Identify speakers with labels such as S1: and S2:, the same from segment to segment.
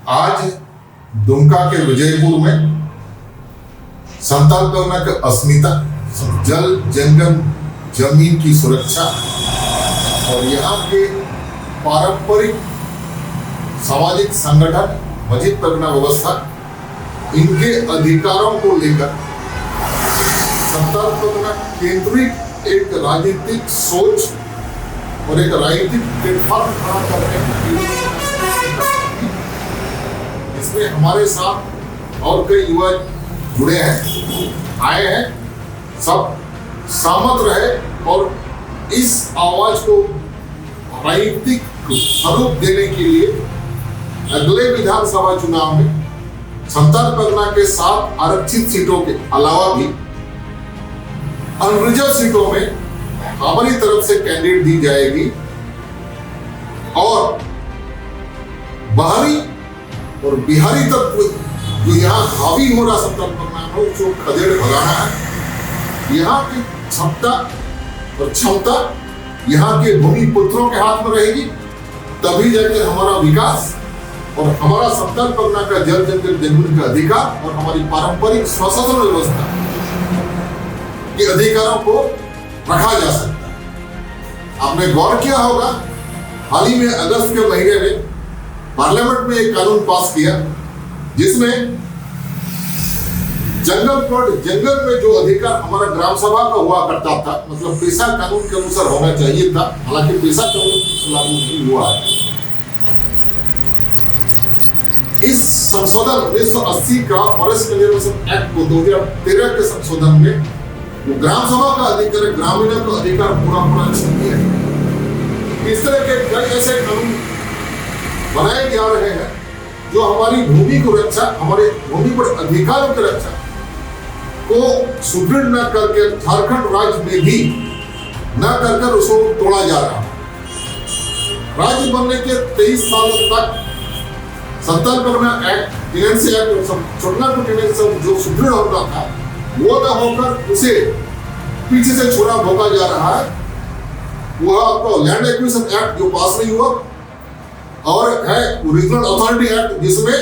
S1: आज दुमका के विजयपुर में संताल परगना की अस्मिता, जल जंगल जमीन की सुरक्षा और यहाँ के पारंपरिक सामाजिक संगठन मस्जिद परगना व्यवस्था, इनके अधिकारों को लेकर संताल परगना केंद्रित एक राजनीतिक सोच और एक राजनीतिक प्लेटफॉर्म खड़ा कर रहे हैं। इसमें हमारे साथ और कई युवा जुड़े हैं, आए हैं, सब सहमत रहे और इस आवाज को राजनीतिक स्वरूप देने के लिए अगले विधानसभा चुनाव में संताल परगना के 7 आरक्षित सीटों के अलावा भी अनरिजर्व सीटों में हमारी तरफ से कैंडिडेट दी जाएगी और बाहरी और बिहारी तत्व जो यहाँ हावी हो रहा संताल परगना में उसको खदेड़ भगाना है। यहाँ की क्षमता और क्षमता यहाँ के भूमि पुत्रों के हाथ में रहेगी, तभी जाकर हमारा विकास और हमारा संताल परगना का जल जंगल जमीन का अधिकार और हमारी पारंपरिक स्वशासन व्यवस्था के अधिकारों को रखा जा सकता है। आपने गौर किया होगा, हाल ही में अगस्त के महीने में पार्लियामेंट में एक कानून पास किया जिसमें जंगल में जो अधिकार हमारा ग्राम सभा का हुआ करता था, मतलब पेशा कानून के अनुसार होना चाहिए था, हालांकि पेशा कानून लागू नहीं हुआ है। इस संशोधन 1980 का फॉरेस्ट कंजर्वेशन एक्ट को 2013 के संशोधन में वो ग्राम सभा का अधिकार, ग्रामीणों का अधिकार पूरा छीन लिया। इस तरह के कई ऐसे कानून बनाए जा रहे हैं जो हमारी भूमि को रक्षा, हमारे भूमि पर अधिकारों की रक्षा को सुदृढ़ न करके झारखंड राज्य में भी न कर उसको तोड़ा जा रहा है। राज्य बनने के 23 साल तक Santhal Pargana act, tenancy act, छोड़ना को टेनेंसी जो सुदृढ़ होता था वो न होकर उसे पीछे से छोड़ा भोगा जा रहा है। वह आपको लैंड एक्विजिशन एक्ट जो पास नहीं हुआ और है रीजनल अथॉरिटी एक्ट जिसमें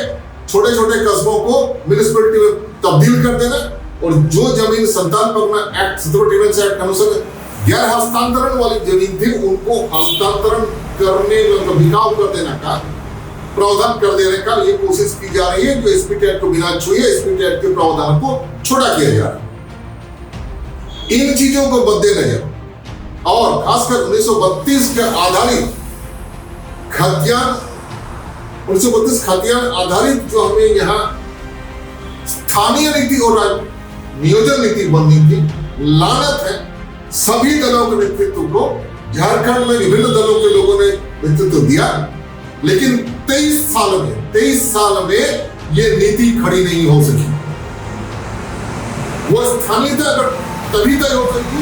S1: छोटे छोटे कस्बों को म्युनिसिपैलिटी में तब्दील कर देना और जो जमीन संताल परगना एक्ट 17 एक्ट अनुसार गैर हस्तांतरण वाली जमीन थी उनको हस्तांतरण करने मतलब बिकाऊ कर देने का प्रावधान कर देने का ये कोशिश की जा रही है। जो एसपीटी एक्ट को बिना छुए एसपीटी एक्ट के प्रावधान को छोड़ा किया जा रहा है। इन चीजों को मद्देनजर और खासकर 1932 के आधारित खतियान 1932 खतियान आधारित जो हमें यहाँ स्थानीय नीति और नियोजन नीति बननी थी, लानत है सभी दलों के नेतृत्व को। झारखंड में विभिन्न दलों के लोगों ने नेतृत्व दिया, लेकिन 23 साल में ये नीति खड़ी नहीं हो सकी। वो स्थानीयता अगर तभी तय हो सकती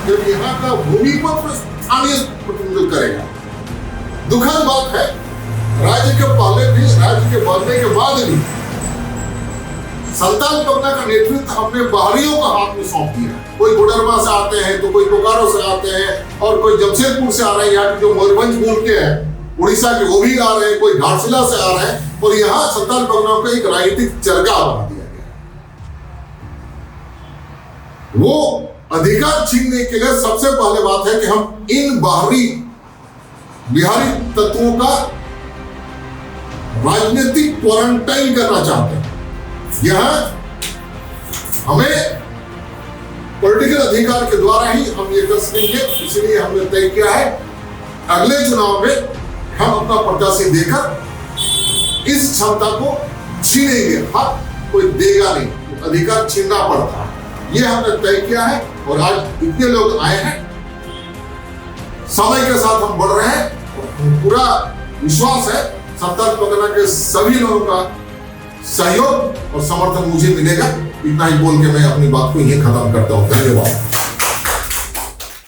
S1: जब यहाँ का भूमि पत्र स्थानीय प्रतिनिधित्व करेगा। दुखद बात है, राज्य के पहले भी, राज्य के बनने के बाद भी संताल परगना का नेतृत्व हमने बाहरियों का हाथ में सौंप दिया। कोई कोडरमा से आते हैं तो कोई बोकारो से आते हैं और कोई जमशेदपुर से आ रहे हैं, यहाँ के जो मयूरभंज बोल के हैं उड़ीसा के वो भी आ रहे हैं, कोई घाटशिला से आ रहे हैं और यहाँ संताल परगना को एक राजनीतिक चरगाह बना दिया गया। वो अधिकार छीनने के लिए सबसे पहले बात है कि हम इन बाहरी बिहारी तत्वों का राजनीतिक क्वारंटाइन करना चाहते हैं। यहां हमें पॉलिटिकल अधिकार के द्वारा ही हम ये कर सकेंगे, इसलिए हमने तय किया है अगले चुनाव में हम अपना प्रत्याशी देकर इस क्षमता को छीनेंगे। हक कोई देगा नहीं, अधिकार छीनना पड़ता है, ये हमने तय किया है। और आज इतने लोग आए हैं, समय के साथ हम बढ़ रहे हैं, पूरा विश्वास है संताल परगना के सभी लोगों का सहयोग और समर्थन मुझे मिलेगा। इतना ही बोल के मैं अपनी बात को यहीं खत्म करता हूं। धन्यवाद।